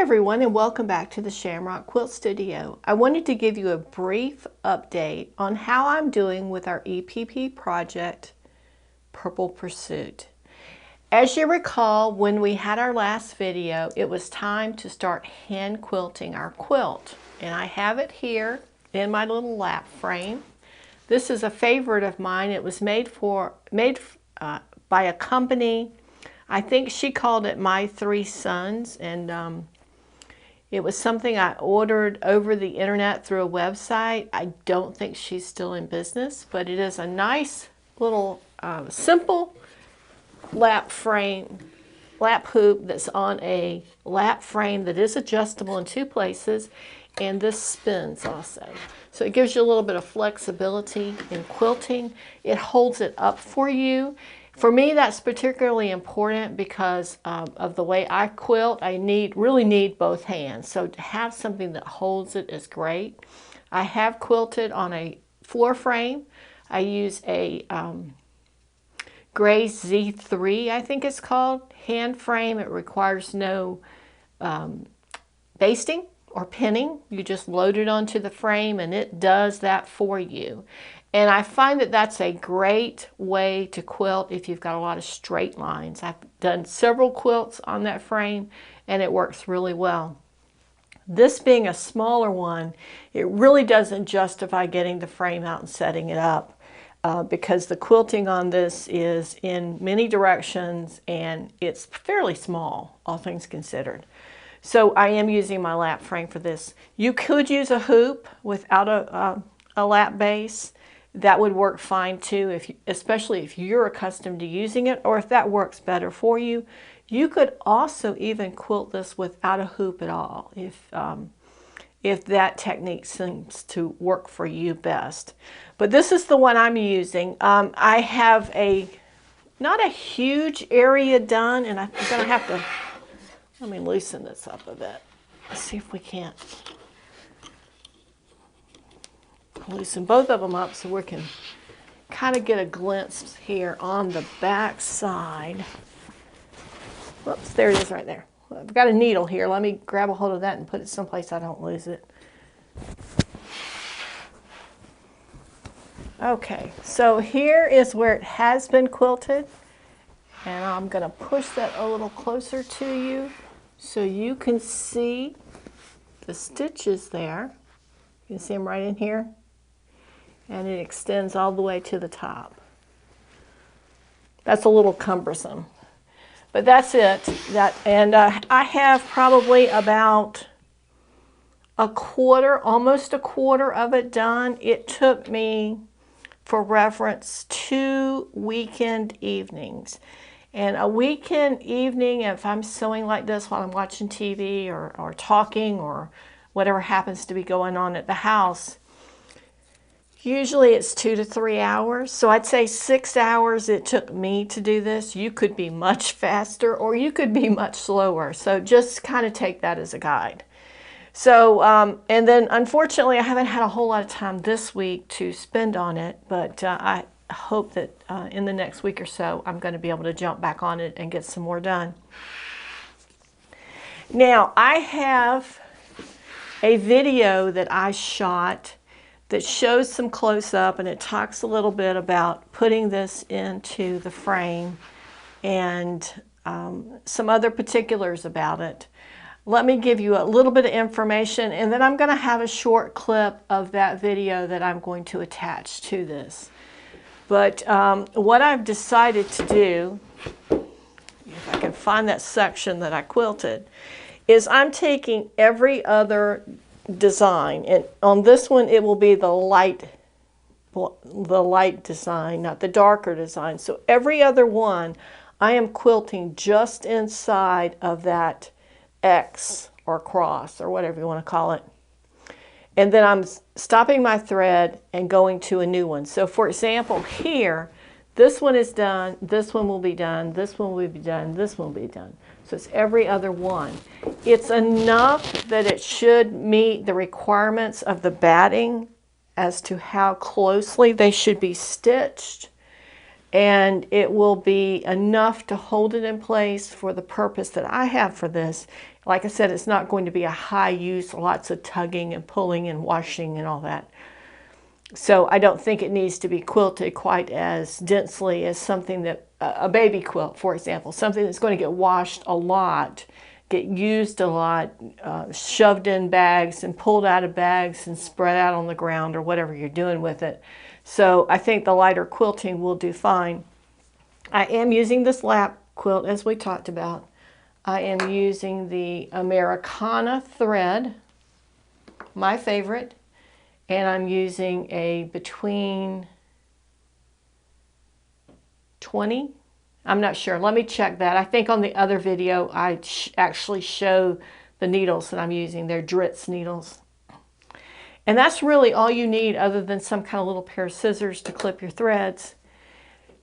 everyone, and welcome back to the Shamrock Quilt Studio. I wanted to give you a brief update on how I'm doing with our EPP project, Purple Pursuit. As you recall, when we had our last video, it was time to start hand quilting our quilt. And I have it here in my little lap frame. This is a favorite of mine. It was made by a company. I think she called it My Three Sons, and it was something I ordered over the internet through a website. I don't think she's still in business, but it is a nice little simple lap hoop that's on a lap frame that is adjustable in two places, and this spins also. So it gives you a little bit of flexibility in quilting. It holds it up for you. For me, that's particularly important because of the way I quilt. I really need both hands. So to have something that holds it is great. I have quilted on a floor frame. I use a Gray Z3, I think it's called, hand frame. It requires no basting or pinning. You just load it onto the frame and it does that for you. And I find that that's a great way to quilt if you've got a lot of straight lines. I've done several quilts on that frame and it works really well. This being a smaller one, it really doesn't justify getting the frame out and setting it up because the quilting on this is in many directions and it's fairly small, all things considered. So I am using my lap frame for this. You could use a hoop without a lap base. That would work fine too, especially if you're accustomed to using it, or if that works better for you. You could also even quilt this without a hoop at all, if that technique seems to work for you best. But this is the one I'm using. I have not a huge area done, and I'm going to have to, let me loosen this up a bit. Let's see if we can't loosen both of them up so we can kind of get a glimpse here on the back side. Whoops, there it is right there. I've got a needle here. Let me grab a hold of that and put it someplace I don't lose it. Okay, so here is where it has been quilted, and I'm going to push that a little closer to you so you can see the stitches there. You can see them right in here. And it extends all the way to the top. That's a little cumbersome, but that's it. I have probably about almost a quarter of it done. It took me, for reference, 2 weekend evenings. And a weekend evening, if I'm sewing like this while I'm watching TV or talking or whatever happens to be going on at the house, usually it's 2 to 3 hours. So I'd say 6 hours it took me to do this. You could be much faster or you could be much slower. So just kind of take that as a guide. So, and then unfortunately I haven't had a whole lot of time this week to spend on it, but I hope that in the next week or so I'm going to be able to jump back on it and get some more done. Now I have a video that I shot that shows some close-up, and it talks a little bit about putting this into the frame and some other particulars about it. Let me give you a little bit of information, and then I'm going to have a short clip of that video that I'm going to attach to this. But what I've decided to do, if I can find that section that I quilted, is I'm taking every other design, and on this one it will be the light design, not the darker design. So every other one I am quilting just inside of that X or cross or whatever you want to call it, and then I'm stopping my thread and going to a new one. So for example, here this one is done, this one will be done, this one will be done, this one will be done. So it's every other one. It's enough that it should meet the requirements of the batting as to how closely they should be stitched. And it will be enough to hold it in place for the purpose that I have for this. Like I said, it's not going to be a high use, lots of tugging and pulling and washing and all that. So I don't think it needs to be quilted quite as densely as something that, a baby quilt, for example, something that's going to get washed a lot, get used a lot, shoved in bags and pulled out of bags and spread out on the ground or whatever you're doing with it. So I think the lighter quilting will do fine. I am using this lap quilt as we talked about. I am using the Americana thread, my favorite, and I'm using a between 20. I'm not sure. Let me check that. I think on the other video I actually show the needles that I'm using. They're Dritz needles. And that's really all you need other than some kind of little pair of scissors to clip your threads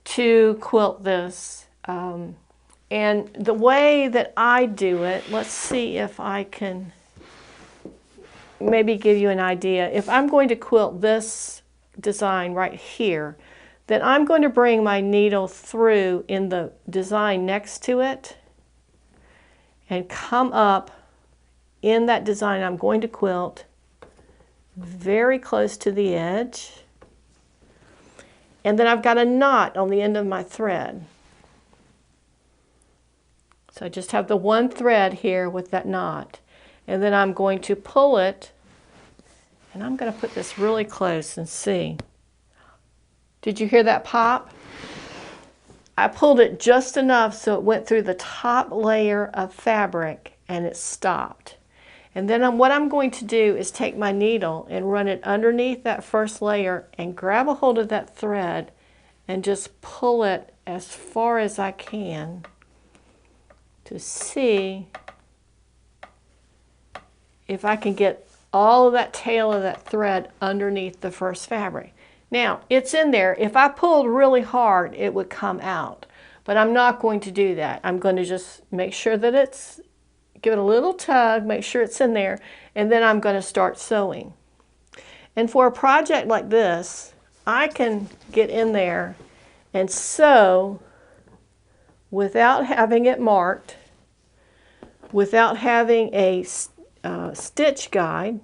to quilt this. And the way that I do it, let's see if I can maybe give you an idea. If I'm going to quilt this design right here, then I'm going to bring my needle through in the design next to it and come up in that design I'm going to quilt very close to the edge. And then I've got a knot on the end of my thread. So I just have the one thread here with that knot. And then I'm going to pull it, and I'm going to put this really close and see. Did you hear that pop? I pulled it just enough so it went through the top layer of fabric and it stopped. And then what I'm going to do is take my needle and run it underneath that first layer and grab a hold of that thread and just pull it as far as I can to see if I can get all of that tail of that thread underneath the first fabric. Now, it's in there. If I pulled really hard, it would come out. But I'm not going to do that. I'm going to just make sure that it's, give it a little tug, make sure it's in there, and then I'm going to start sewing. And for a project like this, I can get in there and sew without having it marked, without having a stitch guide.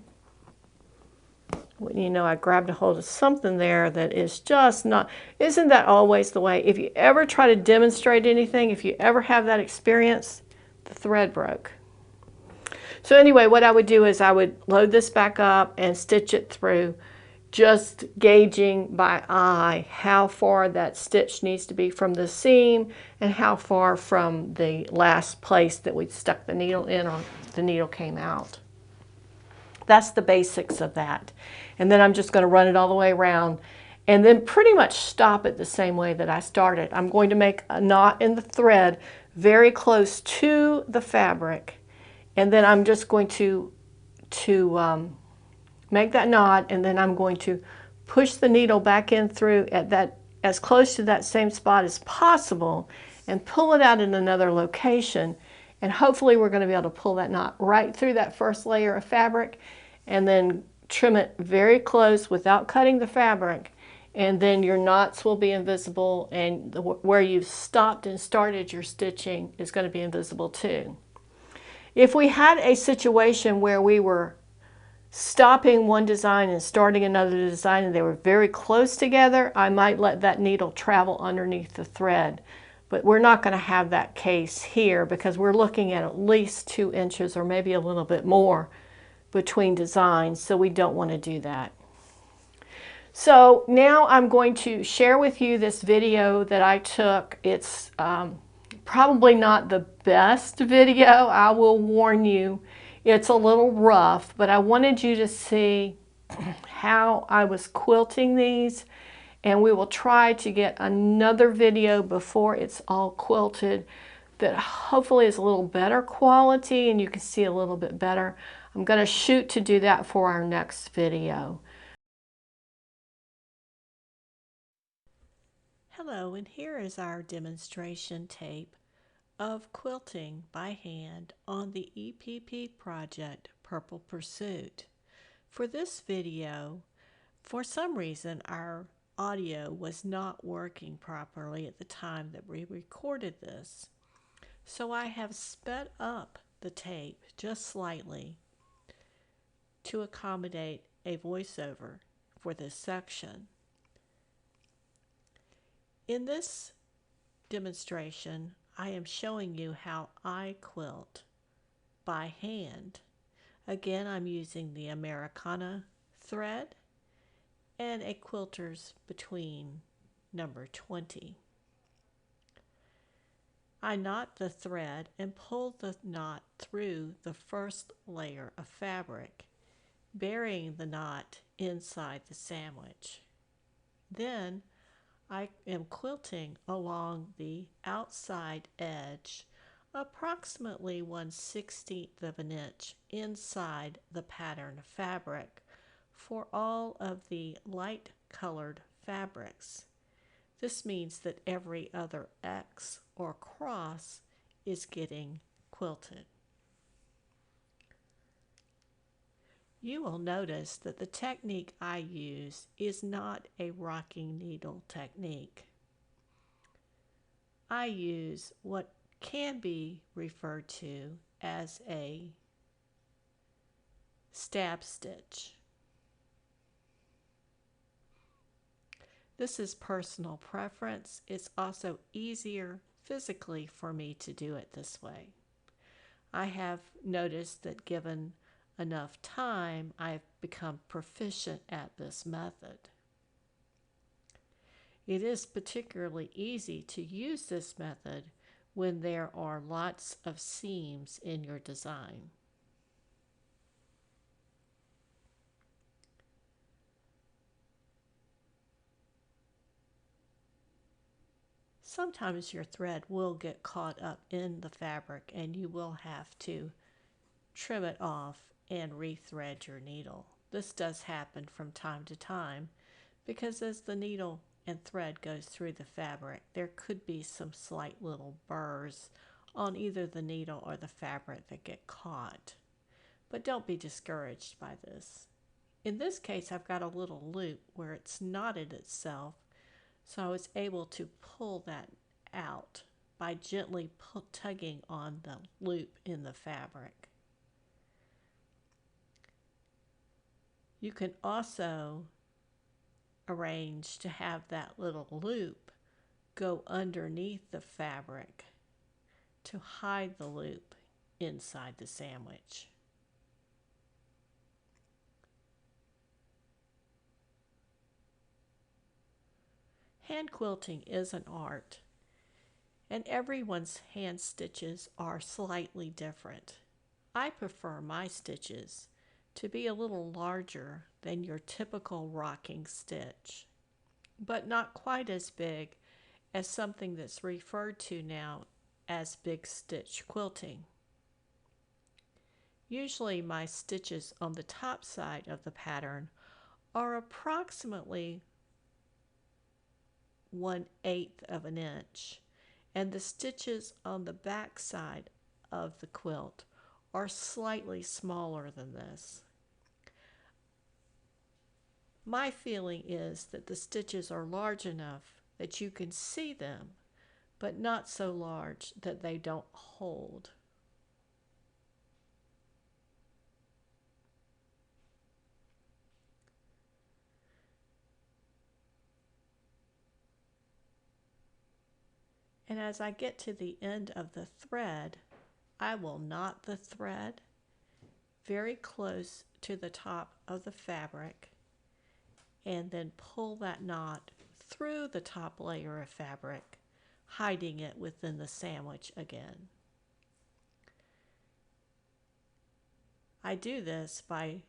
You know, I grabbed a hold of something there that is just not, isn't that always the way? If you ever try to demonstrate anything, if you ever have that experience, the thread broke. So anyway, what I would do is I would load this back up and stitch it through, just gauging by eye how far that stitch needs to be from the seam and how far from the last place that we stuck the needle in or the needle came out. That's the basics of that. And then I'm just going to run it all the way around and then pretty much stop it the same way that I started. I'm going to make a knot in the thread very close to the fabric, and then I'm just going to make that knot, and then I'm going to push the needle back in through at that, as close to that same spot as possible, and pull it out in another location. And hopefully we're going to be able to pull that knot right through that first layer of fabric and then trim it very close without cutting the fabric. And then your knots will be invisible, and where you've stopped and started your stitching is going to be invisible too. If we had a situation where we were stopping one design and starting another design and they were very close together, I might let that needle travel underneath the thread. But we're not going to have that case here because we're looking at least 2 inches or maybe a little bit more between designs, so we don't want to do that. So now I'm going to share with you this video that I took. It's probably not the best video, I will warn you. It's a little rough, but I wanted you to see how I was quilting these, and we will try to get another video before it's all quilted that hopefully is a little better quality and you can see a little bit better. I'm going to shoot to do that for our next video. Hello, and here is our demonstration tape of quilting by hand on the EPP project Purple Pursuit. For this video, for some reason our audio was not working properly at the time that we recorded this. So I have sped up the tape just slightly to accommodate a voiceover for this section. In this demonstration, I am showing you how I quilt by hand. Again, I'm using the Americana thread and a quilter's between number 20. I knot the thread and pull the knot through the first layer of fabric, burying the knot inside the sandwich. Then I am quilting along the outside edge, approximately 1/16 of an inch inside the pattern fabric for all of the light colored fabrics. This means that every other X or cross is getting quilted. You will notice that the technique I use is not a rocking needle technique. I use what can be referred to as a stab stitch. This is personal preference. It's also easier physically for me to do it this way. I have noticed that given enough time, I've become proficient at this method. It is particularly easy to use this method when there are lots of seams in your design. Sometimes your thread will get caught up in the fabric and you will have to trim it off and rethread your needle. This does happen from time to time because as the needle and thread goes through the fabric, there could be some slight little burrs on either the needle or the fabric that get caught. But don't be discouraged by this. In this case, I've got a little loop where it's knotted itself, so I was able to pull that out by gently tugging on the loop in the fabric. You can also arrange to have that little loop go underneath the fabric to hide the loop inside the sandwich. Hand quilting is an art, and everyone's hand stitches are slightly different. I prefer my stitches to be a little larger than your typical rocking stitch, but not quite as big as something that's referred to now as big stitch quilting. Usually my stitches on the top side of the pattern are approximately 1/8 of an inch, and the stitches on the back side of the quilt are slightly smaller than this. My feeling is that the stitches are large enough that you can see them, but not so large that they don't hold. And as I get to the end of the thread, I will knot the thread very close to the top of the fabric and then pull that knot through the top layer of fabric, hiding it within the sandwich again. I do this by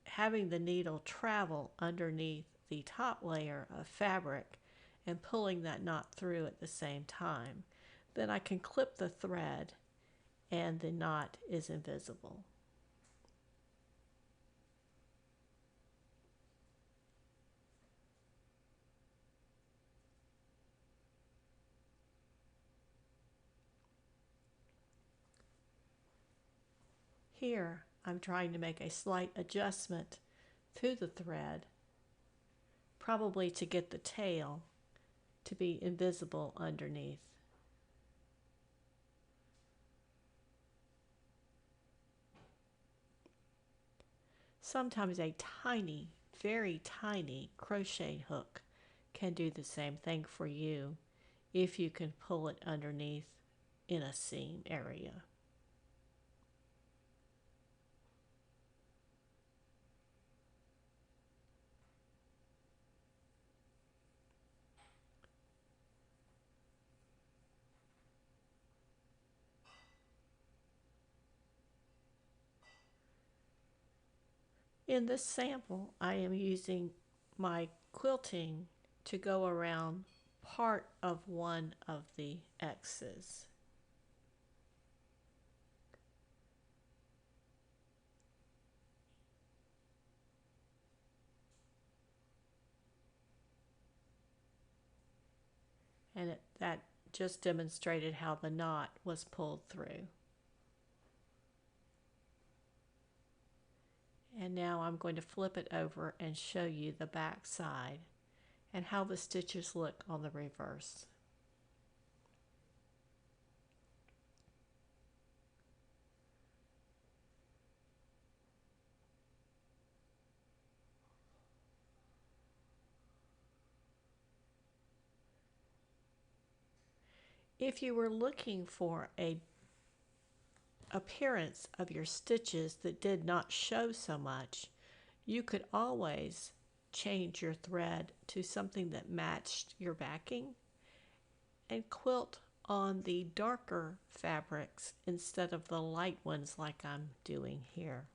having the needle travel underneath the top layer of fabric and pulling that knot through at the same time. Then I can clip the thread and the knot is invisible. Here, I'm trying to make a slight adjustment through the thread, probably to get the tail to be invisible underneath. sometimes a tiny, very tiny crochet hook can do the same thing for you if you can pull it underneath in a seam area. In this sample, I am using my quilting to go around part of one of the X's. And that just demonstrated how the knot was pulled through. And now I'm going to flip it over and show you the back side and how the stitches look on the reverse. If you were looking for a appearance of your stitches that did not show so much, you could always change your thread to something that matched your backing and quilt on the darker fabrics instead of the light ones like I'm doing here.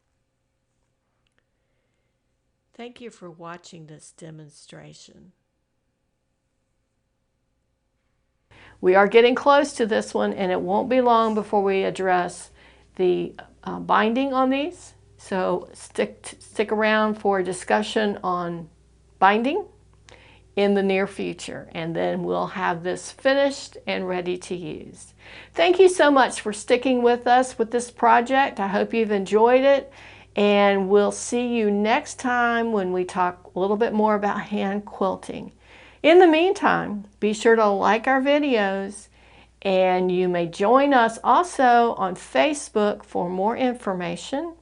Thank you for watching this demonstration. We are getting close to this one, and it won't be long before we address the binding on these. So stick around for a discussion on binding in the near future, and then we'll have this finished and ready to use. Thank you so much for sticking with us with this project. I hope you've enjoyed it, and we'll see you next time when we talk a little bit more about hand quilting. In the meantime, be sure to like our videos, and you may join us also on Facebook for more information.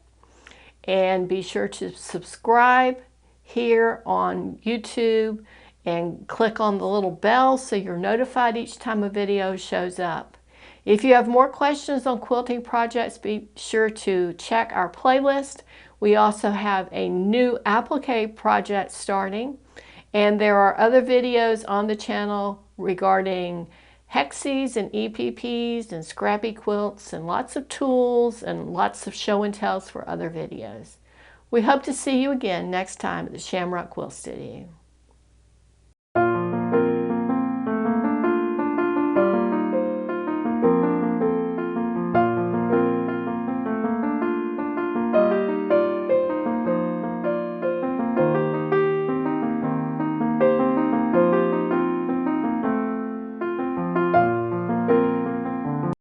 And be sure to subscribe here on YouTube and click on the little bell so you're notified each time a video shows up. If you have more questions on quilting projects, be sure to check our playlist. We also have a new applique project starting. And there are other videos on the channel regarding hexes and EPPs and scrappy quilts and lots of tools and lots of show and tells for other videos. We hope to see you again next time at the Shamrock Quilt Studio.